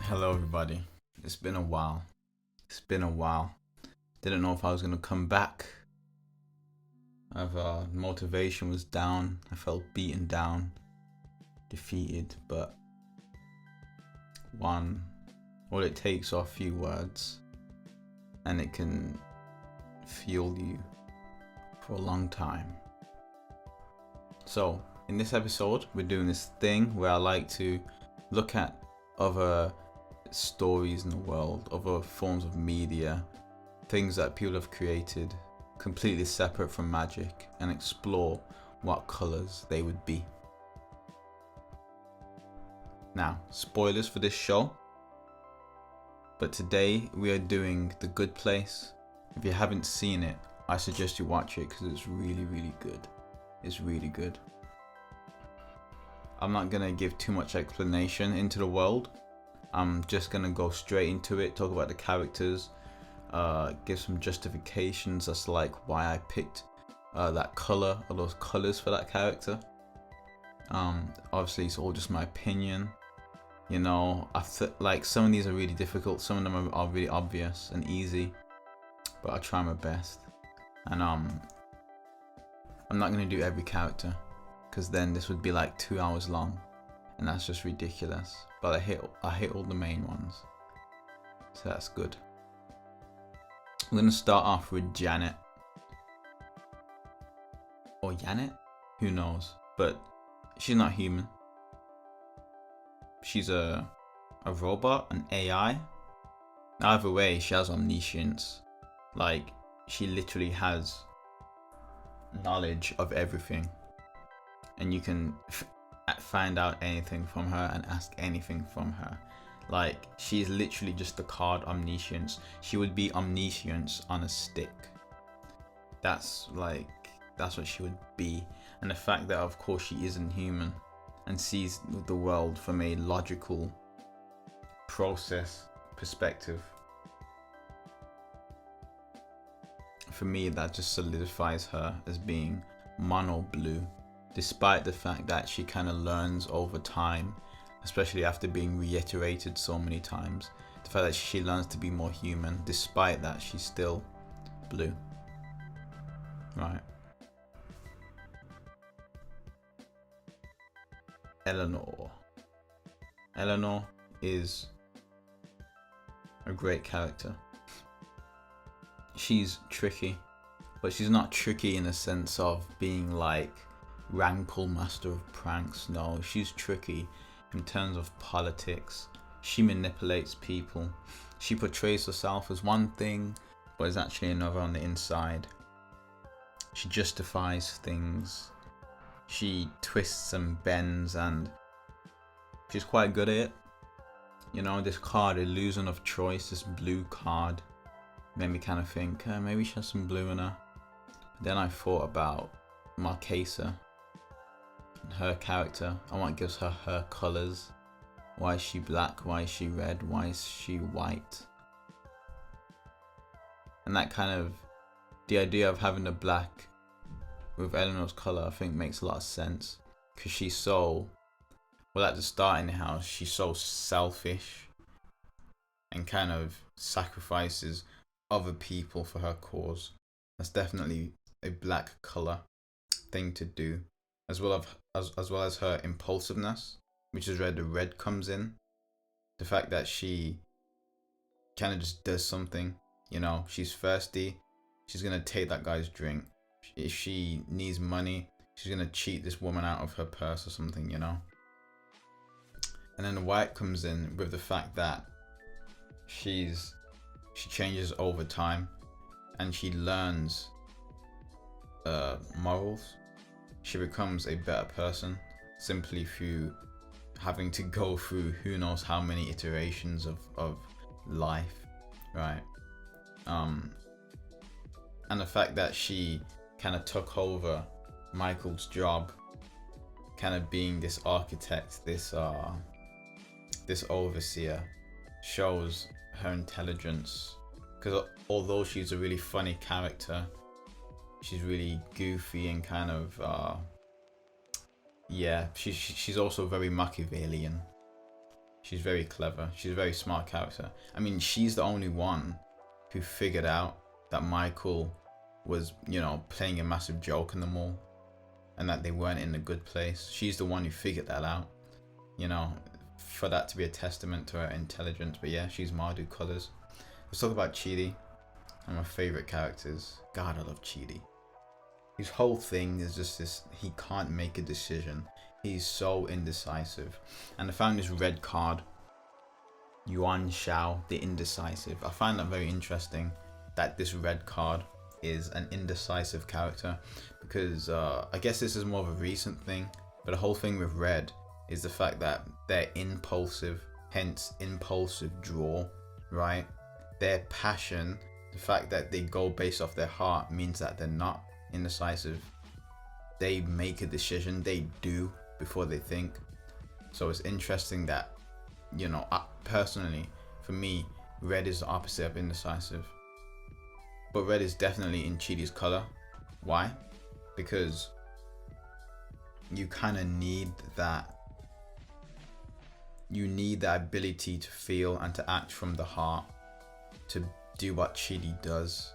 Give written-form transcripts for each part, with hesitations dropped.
Hello, everybody. It's been a while. Didn't know if I was gonna come back. Motivation was down. I felt beaten down, defeated. But one, all it takes are a few words, and it can fuel you for a long time. So, in this episode, we're doing this thing where I like to look at other stories in the world, other forms of media, things that people have created completely separate from magic, and explore what colors they would be. Now, spoilers for this show, but today we are doing The Good Place. If you haven't seen it, I suggest you watch it because it's really good. It's really good. I'm not gonna give too much explanation into the world. I'm just gonna go straight into it, talk about the characters, give some justifications as to like why I picked that color or those colors for that character. Obviously it's all just my opinion. You know, like some of these are really difficult, some of them are really obvious and easy, but I try my best. And I'm not gonna do every character, because then this would be like 2 hours long, and that's just ridiculous. But I hit all the main ones, so that's good. I'm gonna start off with Janet, or Janet, who knows? But she's not human. She's a robot, an AI. Either way, she has omniscience. Like, she literally has knowledge of everything, and you can find out anything from her and ask anything from her. Like, she's literally just the card omniscience. She would be omniscience on a stick. That's what she would be. And the fact that of course she isn't human and sees the world from a logical process perspective, for me that just solidifies her as being mono blue, despite the fact that she kind of learns over time, especially after being reiterated so many times. The fact that she learns to be more human, despite that she's still blue. Right. Eleanor. Eleanor is a great character. She's tricky, but she's not tricky in the sense of being like Rankle, master of pranks. No, she's tricky in terms of politics. She manipulates people. She portrays herself as one thing, but is actually another on the inside. She justifies things. She twists and bends, and she's quite good at it. You know, this card, Illusion of Choice, this blue card, made me kind of think, maybe she has some blue in her. But then I thought about Marquesa and her character, and what gives her colours. Why is she black? Why is she red? Why is she white? And that kind of, the idea of having the black with Eleanor's colour, I think makes a lot of sense. Because she's so, well, at the start in the house, she's so selfish and kind of sacrifices other people for her cause. That's definitely a black colour thing to do, as well as her impulsiveness, which is where the red comes in. The fact that she kind of just does something, you know, she's thirsty, she's gonna take that guy's drink. If she needs money, she's gonna cheat this woman out of her purse or something, you know. And then the white comes in with the fact that she changes over time, and she learns morals. She becomes a better person simply through having to go through who knows how many iterations of life, right? And the fact that she kind of took over Michael's job, kind of being this architect, this overseer, shows her intelligence. Because although she's a really funny character, she's really goofy and kind of she's also very Machiavellian. She's very clever. She's a very smart character. I mean, she's the only one who figured out that Michael was, you know, playing a massive joke on them all, and that they weren't in a good place. She's the one who figured that out, you know, for that to be a testament to her intelligence. But yeah, she's Mardu colors. Let's talk about Chidi, one of my favorite characters. God, I love Chidi. His whole thing is just this, he can't make a decision. He's so indecisive. And I found this red card, Yuan Shao, the indecisive. I find that very interesting, that this red card is an indecisive character, because I guess this is more of a recent thing, but the whole thing with red is the fact that they're impulsive, hence impulsive draw, right? Their passion, the fact that they go based off their heart, means that they're not indecisive. They make a decision, they do before they think. So it's interesting that, you know, personally, for me, red is the opposite of indecisive. But red is definitely in Chidi's color. Why? Because you kind of need that. You need that ability to feel and to act from the heart, to do what Chidi does,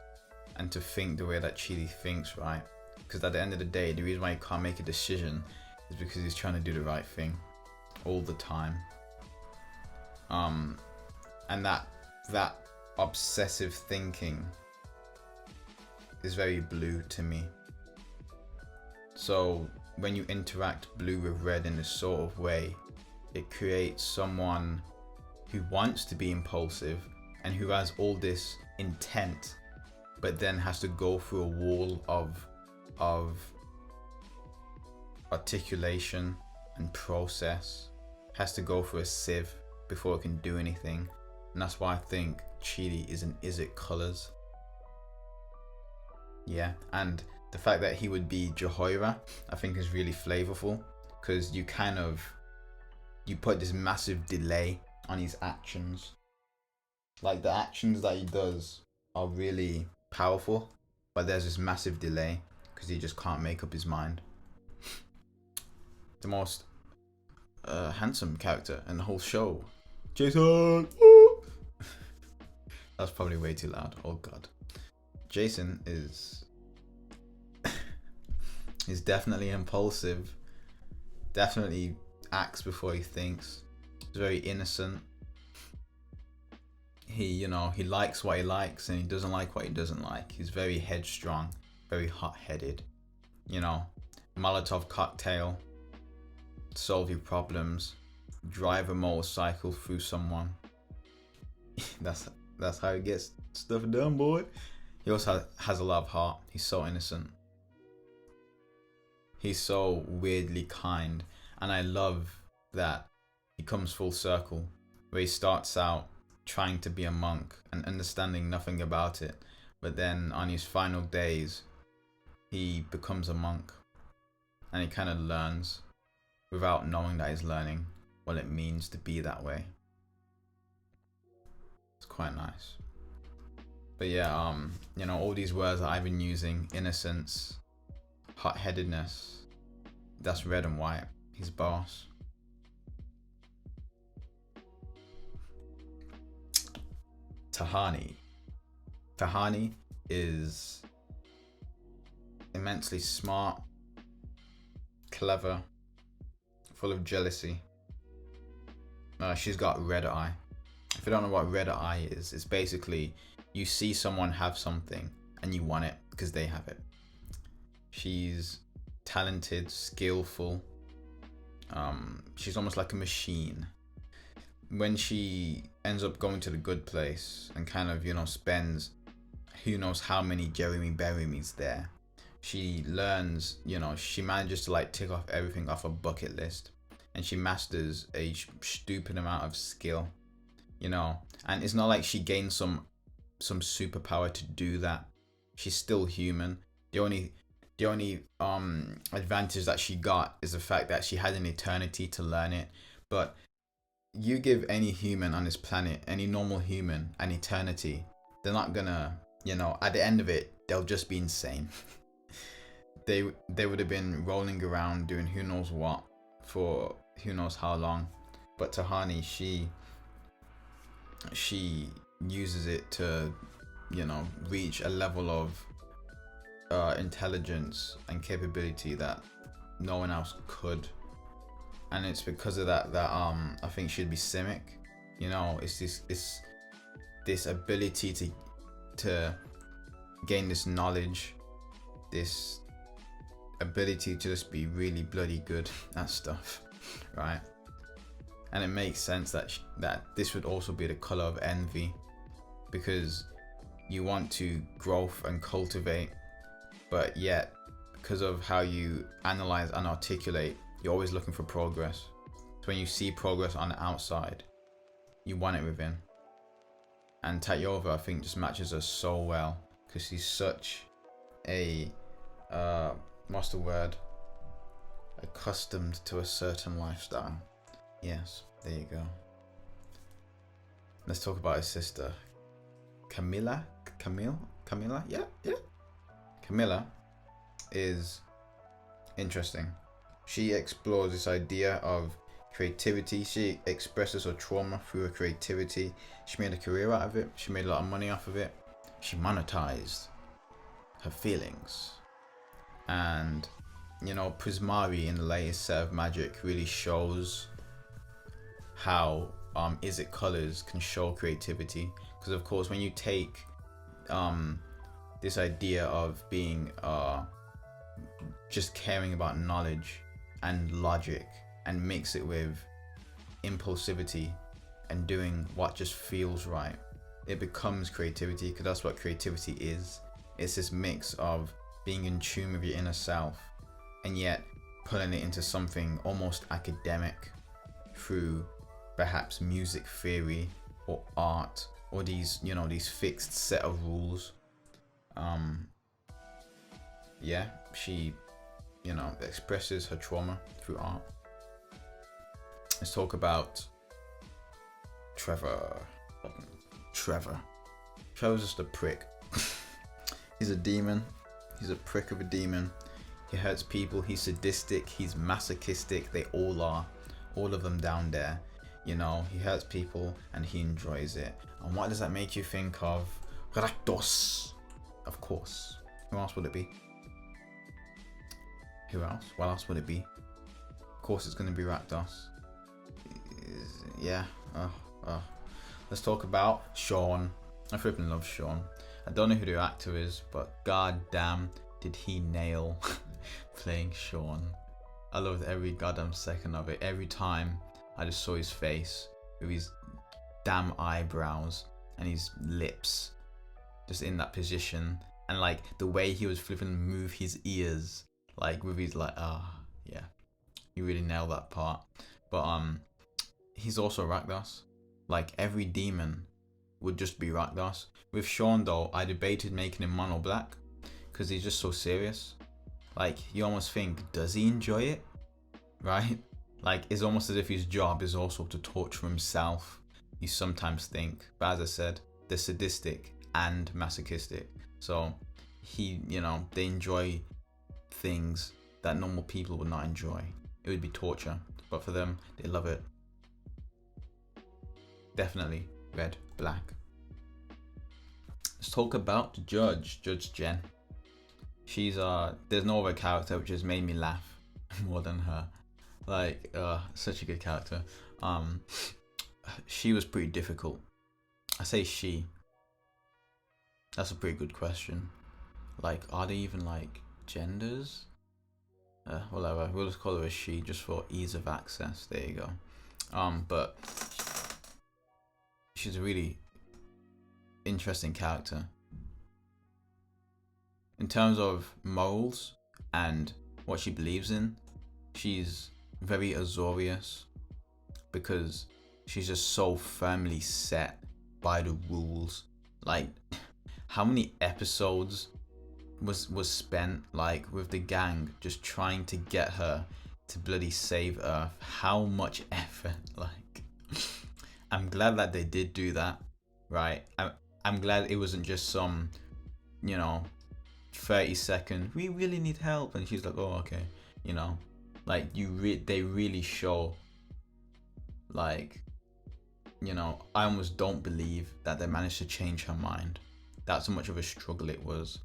and to think the way that Chidi thinks, right? Because at the end of the day, the reason why he can't make a decision is because he's trying to do the right thing all the time. And that obsessive thinking is very blue to me. So when you interact blue with red in this sort of way, it creates someone who wants to be impulsive and who has all this intent, but then has to go through a wall of articulation and process, has to go through a sieve before it can do anything. And that's why I think Chidi is in Is-It colors. Yeah, and the fact that he would be Jehoira, I think is really flavorful, because you put this massive delay on his actions. Like, the actions that he does are really powerful, but there's this massive delay because he just can't make up his mind. The most handsome character in the whole show, Jason. That's probably way too loud. Oh god. Jason is he's definitely impulsive, definitely acts before he thinks. He's very innocent. He likes what he likes and he doesn't like what he doesn't like. He's very headstrong, very hot-headed. Molotov cocktail, solve your problems, drive a motorcycle through someone. That's how he gets stuff done, boy. He also has a lot of heart. He's so innocent. He's so weirdly kind. And I love that he comes full circle, where he starts out trying to be a monk and understanding nothing about it. But then on his final days, he becomes a monk. And he kind of learns, without knowing that he's learning, what it means to be that way. It's quite nice. But yeah, all these words that I've been using, innocence, hot-headedness, that's red and white. He's boss. Tahani. Tahani is immensely smart, clever, full of jealousy. She's got red eye. If you don't know what red eye is, it's basically you see someone have something and you want it because they have it. She's talented, skillful. She's almost like a machine. When she ends up going to the good place and kind of, spends who knows how many Jeremy Berryme's there, she learns, she manages to tick off everything off a bucket list, and she masters a stupid amount of skill, and it's not like she gains some superpower to do that. She's still human. The only advantage that she got is the fact that she had an eternity to learn it. But you give any human on this planet, any normal human, an eternity, they're not gonna, at the end of it, they'll just be insane. They would have been rolling around doing who knows what for who knows how long But Tahani, she uses it to, reach a level of intelligence and capability that no one else could. And it's because of that I think she'd be Simic. It's this ability to gain this knowledge, this ability to just be really bloody good at stuff, right? And it makes sense that this would also be the color of envy, because you want to growth and cultivate, but yet because of how you analyze and articulate, you're always looking for progress. So when you see progress on the outside, you want it within. And Tatyova, I think, just matches us so well, because she's such a what's the word? Accustomed to a certain lifestyle. Yes, there you go. Let's talk about his sister, Camilla. Yeah. Camilla is interesting. She explores this idea of creativity. She expresses her trauma through her creativity. She made a career out of it. She made a lot of money off of it. She monetized her feelings. And, Prismari in the latest set of Magic really shows how Izzet colors can show creativity. Because, of course, when you take this idea of being just caring about knowledge and logic and mix it with impulsivity and doing what just feels right, it becomes creativity, because that's what creativity is. It's this mix of being in tune with your inner self and yet pulling it into something almost academic through perhaps music theory or art or these fixed set of rules. She expresses her trauma through art. Let's talk about Trevor. Trevor's just a prick. He's a demon. He's a prick of a demon. He hurts people. He's sadistic. He's masochistic. They all are. All of them down there. He hurts people and he enjoys it. And what does that make you think of? Rakdos. Of course. Who else would it be? Who else? What else would it be? Of course it's going to be Rakdos. Yeah. Let's talk about Sean. I freaking love Sean. I don't know who the actor is, but god damn did he nail playing Sean. I loved every goddamn second of it. Every time I just saw his face with his damn eyebrows and his lips just in that position, and like the way he was flipping move his ears, like with his yeah, he really nailed that part. But he's also Rakdos. Like every demon would just be Rakdos. With Sean though, I debated making him mono black because he's just so serious. Like you almost think, does he enjoy it? Right? Like it's almost as if his job is also to torture himself. You sometimes think, but as I said, they're sadistic and masochistic. So they enjoy things that normal people would not enjoy. It would be torture, but for them, they love it. Definitely red, black. Let's talk about Judge Jen. She's there's no other character which has made me laugh more than her. Like such a good character. She was pretty difficult. I say she. That's a pretty good question. Like, are they even like genders? Whatever. We'll just call her a she just for ease of access. There you go. But she's a really interesting character. In terms of morals and what she believes in, she's very Azorius because she's just so firmly set by the rules. Like, how many episodes was spent like with the gang just trying to get her to bloody save Earth? How much effort? Like, I'm glad that they did do that, right? I'm glad it wasn't just some 30-second we really need help and she's like, oh okay, like they really show Like, you know, I almost don't believe that they managed to change her mind. That's how much of a struggle it was.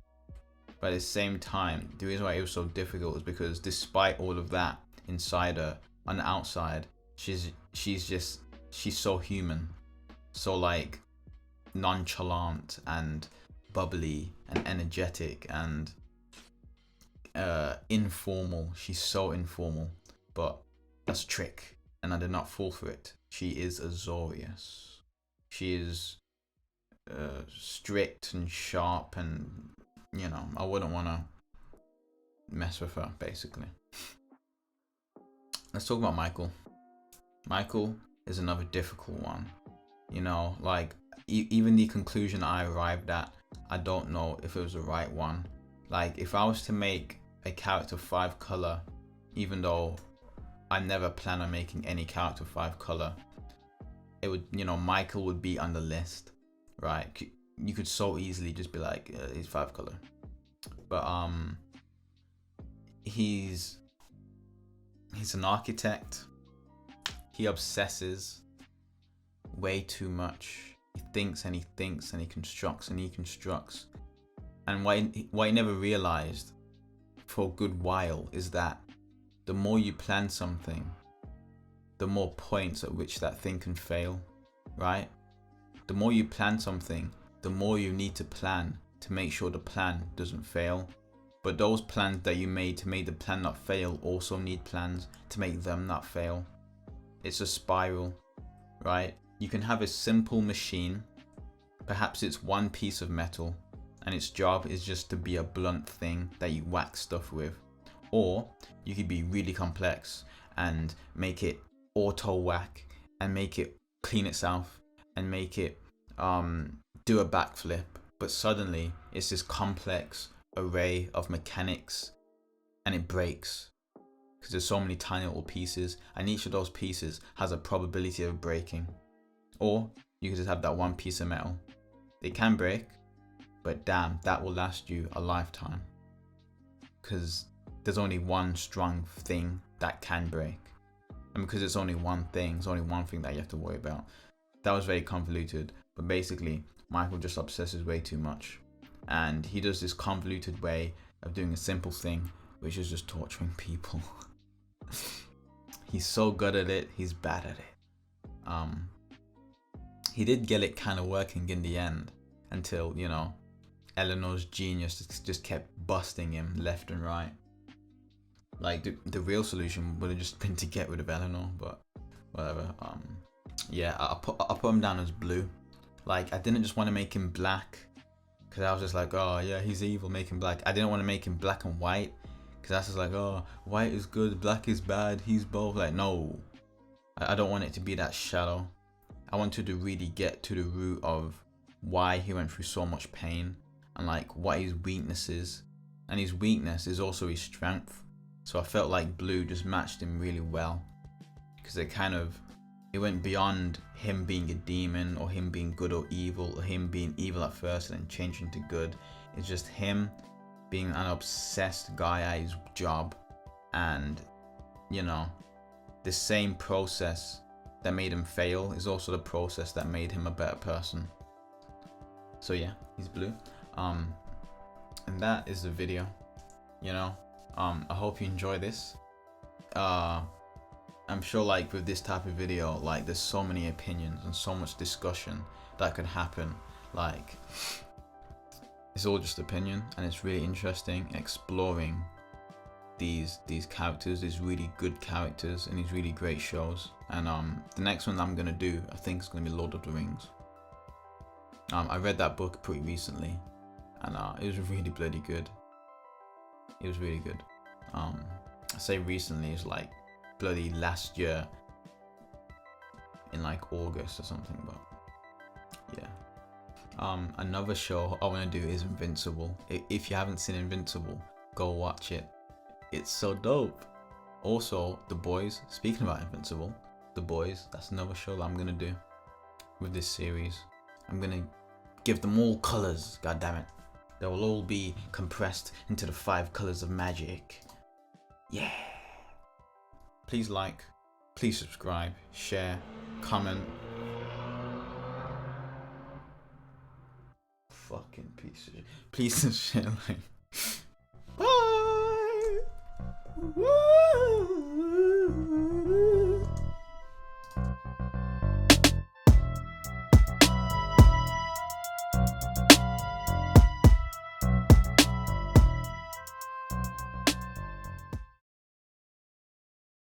But at the same time, the reason why it was so difficult is because despite all of that inside her, on the outside, she's so human, so like nonchalant and bubbly and energetic and informal. She's so informal, but that's a trick, and I did not fall for it. She is Azorius. She is strict and sharp, and you know, I wouldn't want to mess with her, basically. Let's talk about Michael. Michael is another difficult one. You know, like even the conclusion I arrived at, I don't know if it was the right one. Like if I was to make a character 5 color, even though I never plan on making any character 5 color, it would, you know, Michael would be on the list, right? You could so easily just be like, he's 5 color. But he's an architect. He obsesses way too much. He thinks and he thinks and he constructs and he constructs. And what he never realized for a good while is that the more you plan something, the more points at which that thing can fail, right? The more you plan something, the more you need to plan to make sure the plan doesn't fail. But those plans that you made to make the plan not fail also need plans to make them not fail. It's a spiral, right? You can have a simple machine, perhaps it's one piece of metal, and its job is just to be a blunt thing that you whack stuff with. Or you could be really complex and make it auto whack and make it clean itself and make it do a backflip. But suddenly it's this complex array of mechanics and it breaks because there's so many tiny little pieces, and each of those pieces has a probability of breaking. Or you could just have that one piece of metal. It can break, but damn, that will last you a lifetime because there's only one strong thing that can break, and because it's only one thing, it's only one thing that you have to worry about. That was very convoluted, but basically Michael just obsesses way too much, and he does this convoluted way of doing a simple thing, which is just torturing people. He's so good at it, he's bad at it. He did get it kind of working in the end until, you know, Eleanor's genius just kept busting him left and right. Like the real solution would have just been to get rid of Eleanor, but whatever. Yeah, I put him down as blue. Like I didn't just want to make him black because I was just like, oh yeah, he's evil, make him black. I didn't want to make him black and white because that's just like, oh, white is good, black is bad, he's both. Like no, I don't want it to be that shallow. I wanted to really get to the root of why he went through so much pain and like what his weakness is, and his weakness is also his strength. So I felt like blue just matched him really well because it went beyond him being a demon or him being good or evil or him being evil at first and then changing to good. It's just him being an obsessed guy at his job, and you know, the same process that made him fail is also the process that made him a better person. So yeah, he's blue. And that is the video, you know. I hope you enjoy this. I'm sure like with this type of video, like there's so many opinions and so much discussion that could happen. Like it's all just opinion, and it's really interesting exploring these characters, these really good characters and these really great shows. And the next one I'm gonna do, I think, is gonna be Lord of the Rings. I read that book pretty recently, and it was really bloody good. It was really good. I say recently, it's like bloody last year in like August or something, but yeah. Another show I want to do is Invincible. If you haven't seen Invincible, go watch it. It's so dope. Also, The Boys. Speaking about Invincible, The Boys, that's another show that I'm gonna do with this series. I'm gonna give them all colors, god damn it. They will all be compressed into the 5 colors of magic. Yeah. Please like, Please subscribe, share, comment. Fucking piece of shit. Please share, like.